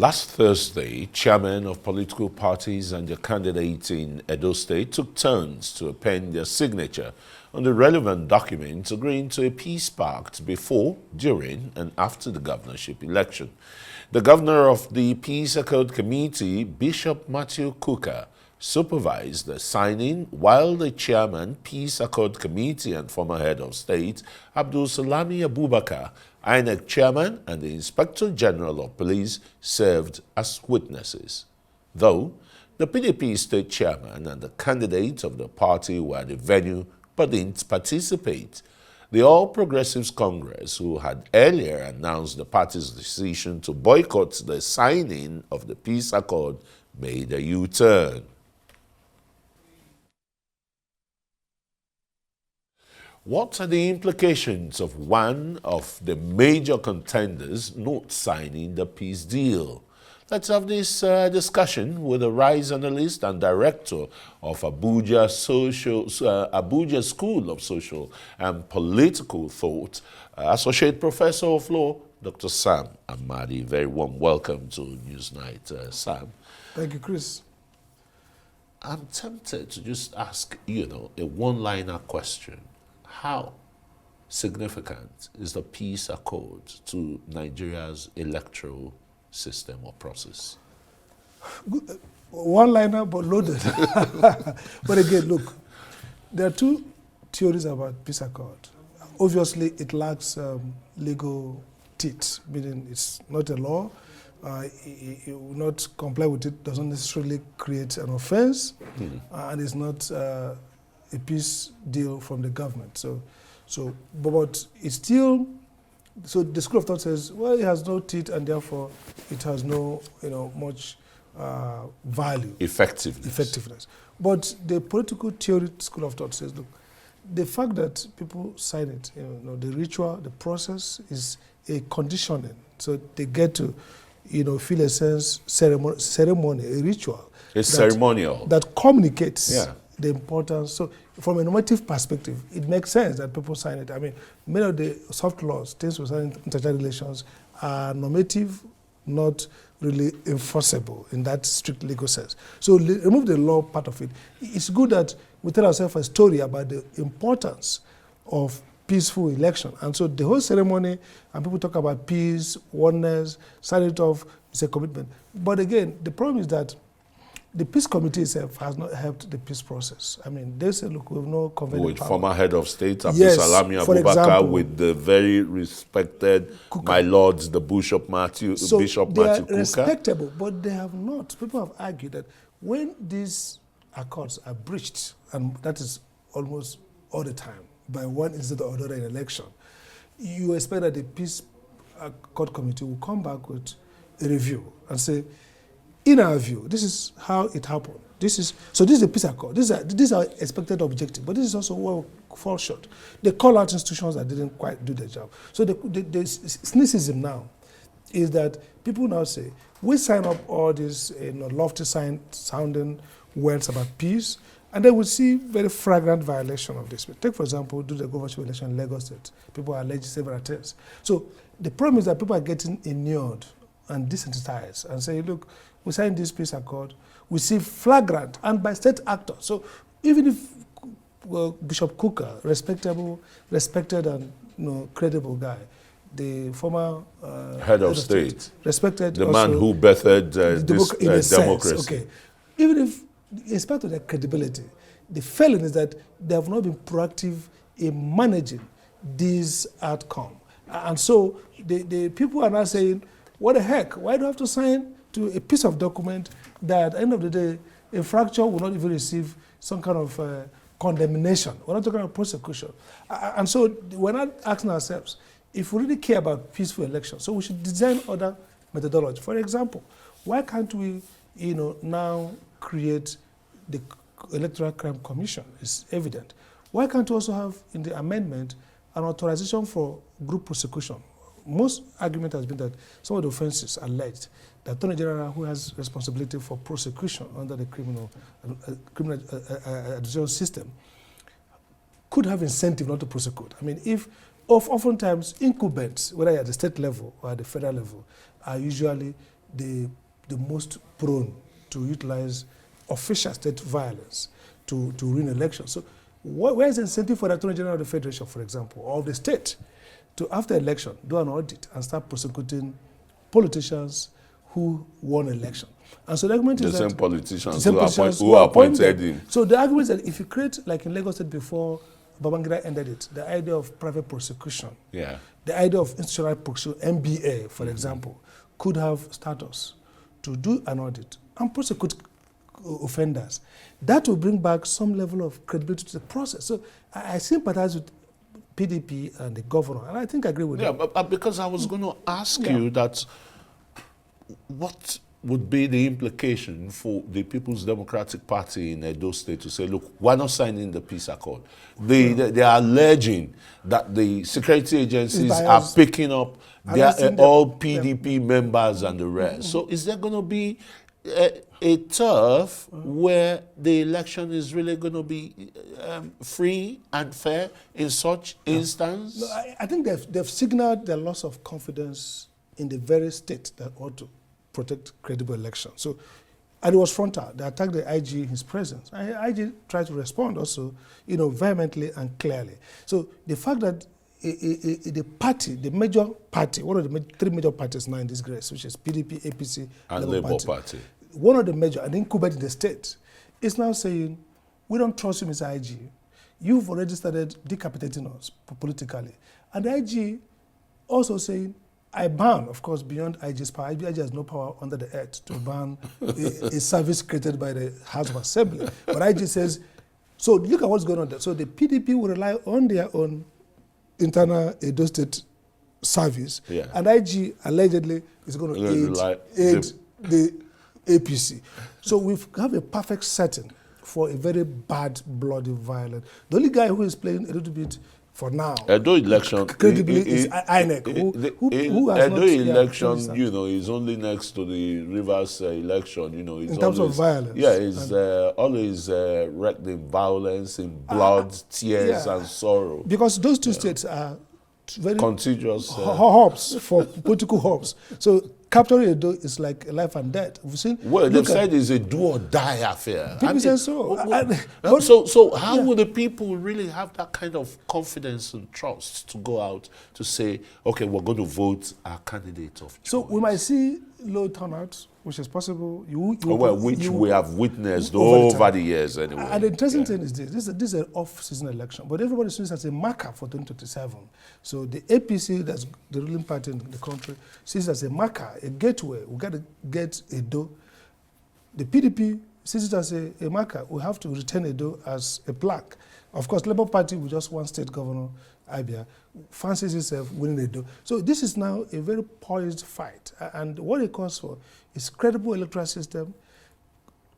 Last Thursday, chairmen of political parties and their candidates in Edo State took turns to append their signature on the relevant documents agreeing to a peace pact before, during, and after the governorship election. The governor of the Peace Accord Committee, Bishop Matthew Kuka, supervised the signing, while the chairman, Peace Accord Committee and former head of state, Abdul Salami Abubakar, INEC chairman, and the Inspector General of Police served as witnesses. Though the PDP state chairman and the candidates of the party were at the venue but didn't participate, the All Progressives Congress, who had earlier announced the party's decision to boycott the signing of the peace accord, made a U-turn. What are the implications of one of the major contenders not signing the peace deal? Let's have this discussion with a RISE analyst and director of Abuja School of Social and Political Thought, Associate Professor of Law, Dr. Sam Amadi. Very warm welcome to Newsnight, Sam. Thank you, Chris. I'm tempted to just ask, a one-liner question. How significant is the peace accord to Nigeria's electoral system or process? One liner, but loaded. But again, look, there are two theories about peace accord. Obviously, it lacks legal teeth, meaning it's not a law. It will not comply with it, doesn't necessarily create an offense, and it's not a peace deal from the government. But it's still. So the school of thought says, well, it has no teeth and therefore it has no, much value. Effectiveness. But the political theory school of thought says, look, the fact that people sign it, the ritual, the process is a conditioning. So they get to, feel a sense, ceremony, a ritual. Ceremonial. That communicates the importance. So from a normative perspective, it makes sense that people sign it. I mean, many of the soft laws, things concerning international relations, are normative, not really enforceable in that strict legal sense. So remove the law part of it. It's good that we tell ourselves a story about the importance of peaceful election. And so the whole ceremony, and people talk about peace, oneness, sign it off, it's a commitment. But again, the problem is that the peace committee itself has not helped the peace process. I mean, they say, look, we have no convening with power. Former head of state, Abdul Salami Abubakar, with the very respected, Kuka. My lords, the Bishop Matthew Kuka. They are respectable, but they have not. People have argued that when these accords are breached, and that is almost all the time, by one instead or another in election, you expect that the peace accord committee will come back with a review and say, in our view, this is how it happened. This is the peace accord. This is our expected objective, but this is also where we fall short. They call out institutions that didn't quite do their job. So the cynicism now is that people now say, we sign up all these lofty sounding words about peace, and then we see very flagrant violation of this. Take, for example, do the governorship election in Lagos State. People are alleged several attempts. So the problem is that people are getting inured and desensitized and say, look, we signed this peace accord, we see flagrant and by state actors. So even if Bishop Kuka, respected and credible guy, the former head of state, respected the man who birthed this democracy. Okay, even if, in spite of their credibility, the failing is that they have not been proactive in managing this outcome. And so the people are now saying, what the heck, why do I have to sign to a piece of document that at the end of the day, a fracture will not even receive some kind of condemnation. We're not talking about prosecution. And so we're not asking ourselves, if we really care about peaceful elections, so we should design other methodology. For example, why can't we now create the Electoral Crime Commission? It's evident. Why can't we also have in the amendment an authorization for group prosecution? Most argument has been that some of the offenses alleged, the Attorney General, who has responsibility for prosecution under the criminal adjudication system, could have incentive not to prosecute. I mean, if oftentimes incumbents, whether at the state level or at the federal level, are usually the most prone to utilize official state violence to win elections. So where is the incentive for the Attorney General of the Federation, for example, or of the state, to, after election, do an audit and start prosecuting politicians who won election? And so the argument is that the same politicians who appointed him. So the argument is that if you create, like in Lagos State before Babangida ended it, the idea of private prosecution, the idea of institutional prosecution, MBA, for example, could have status to do an audit and prosecute offenders. That will bring back some level of credibility to the process. So I sympathize with PDP and the governor, and I think I agree with him. But because I was going to ask you that, what would be the implication for the People's Democratic Party in Edo State to say, look, we're not signing the peace accord? They are alleging that the security agencies are picking up all PDP members and the rest. So is there going to be a turf where the election is really going to be free and fair in such instance? No, I think they've signaled their loss of confidence in the very state that ought to protect credible elections. So, and it was frontal. They attacked the IG in his presence. IG tried to respond also, vehemently and clearly. So the fact that the party, the major party, one of the three major parties now in this race, which is PDP, APC, and Labour Party, one of the major, and incumbent in the state, is now saying, we don't trust you, Mr. IG. You've already started decapitating us politically. And the IG also saying, I ban, of course, beyond IG's power. IG has no power under the earth to ban a service created by the House of Assembly. But IG says, so look at what's going on there. So the PDP will rely on their own internal Edo State service, and IG allegedly is going to aid the APC. So we have a perfect setting for a very bad, bloody, violent. The only guy who is playing a little bit for now, Edo election, credibly, is INEC, who has Edo election, is only next to the Rivers election. In terms of violence, it's always wrecked in violence, in blood, tears, and sorrow. Because those two states are very contiguous hubs for political hubs. So capturing Edo is like life and death. We've seen. Well, they've said it's a do or die affair. People say so. So how would the people really have that kind of confidence and trust to go out to say, okay, we're going to vote our candidate of choice? So we might see low turnout, which is possible. Which we have witnessed over the years anyway. And the interesting thing is this is an off-season election, but everybody sees it as a marker for 2027. So the APC, that's the ruling party in the country, sees it as a marker, a gateway. We got to get Edo. The PDP sees it as a marker. We have to retain Edo as a plaque. Of course, Labour Party, with just one state governor, Abia, fancies itself winning Edo. So this is now a very poised fight. And what it calls for is credible electoral system,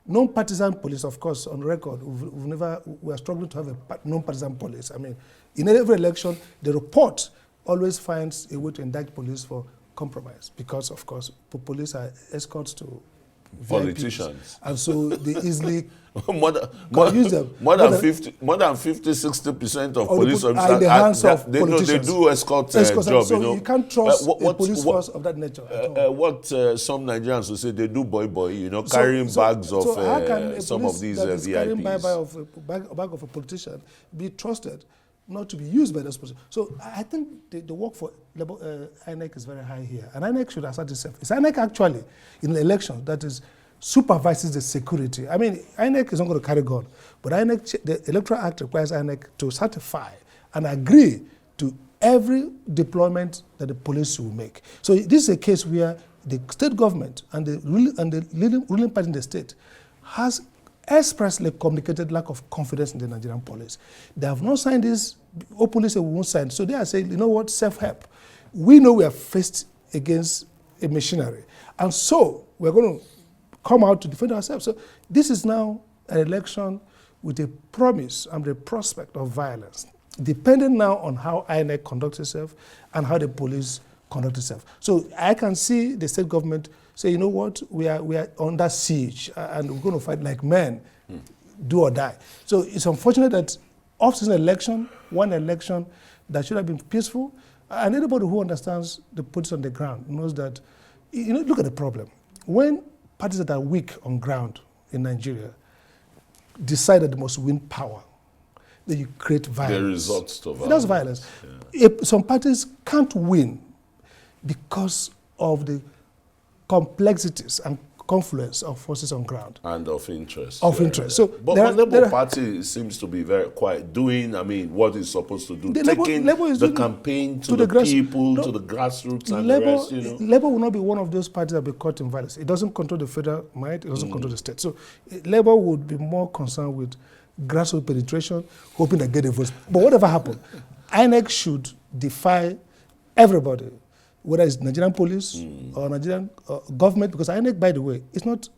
non-partisan police, of course, on record. We are struggling to have a non-partisan police. I mean, in every election, the report always finds a way to indict police for compromise because, of course, police are escorts to politicians. And so they easily more than 50-60% of police officers they do escort job. So you can't trust a police force of that nature. What some Nigerians will say, they do boy, carrying bags of some of these VIPs. Carrying bag of a politician be trusted not to be used by those persons. So I think the work for INEC is very high here. And INEC should assert itself. It's INEC actually, in the election, that is supervises the security. I mean, INEC is not going to carry gun, but INEC, the Electoral Act requires INEC to certify and agree to every deployment that the police will make. So this is a case where the state government and the ruling party in the state has expressly communicated lack of confidence in the Nigerian police. They have not signed this. All police won't sign. So they are saying, you know what, self-help. We know we are faced against a machinery. And so we're going to come out to defend ourselves. So this is now an election with a promise and the prospect of violence, depending now on how INEC conducts itself and how the police conduct itself. So I can see the state government say, you know what, we are under siege and we're going to fight like men, do or die. So it's unfortunate that off-season election, one election that should have been peaceful, and anybody who understands the politics on the ground knows that, look at the problem. when parties that are weak on ground in Nigeria decide that they must win power, then you create violence. There results to violence. That's violence. Some parties can't win because of the complexities and confluence of forces on ground. And of interest. Of interest. So but the Labour Party seems to be very quite doing, what it's supposed to do. Taking the campaign to the people, to the grassroots and the rest, Labour will not be one of those parties that will be caught in violence. It doesn't control the federal might, it doesn't control the state. So Labour would be more concerned with grassroots penetration, hoping to get the votes. But whatever happens, INEC should defy everybody, whether it's Nigerian police or Nigerian government, because INEC, by the way, is not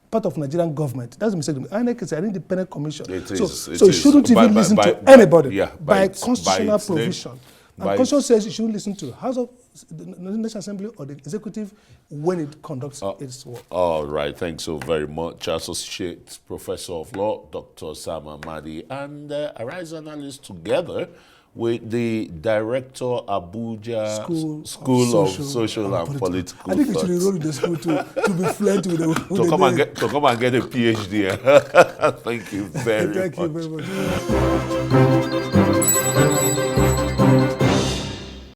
part of Nigerian government. That's a mistake. INEC is an independent commission. So it shouldn't even listen to anybody by constitutional provision. And Constitution says it shouldn't listen to House of the National Assembly or the executive when it conducts its work. All right, thanks so very much. Associate Professor of Law, Dr. Sam Amadi, and Arise analyst together with the Director, Abuja School of Social and Political I think you should enroll in the school to be fluent with the to come and get a PhD. Thank you very much. Thank you very much.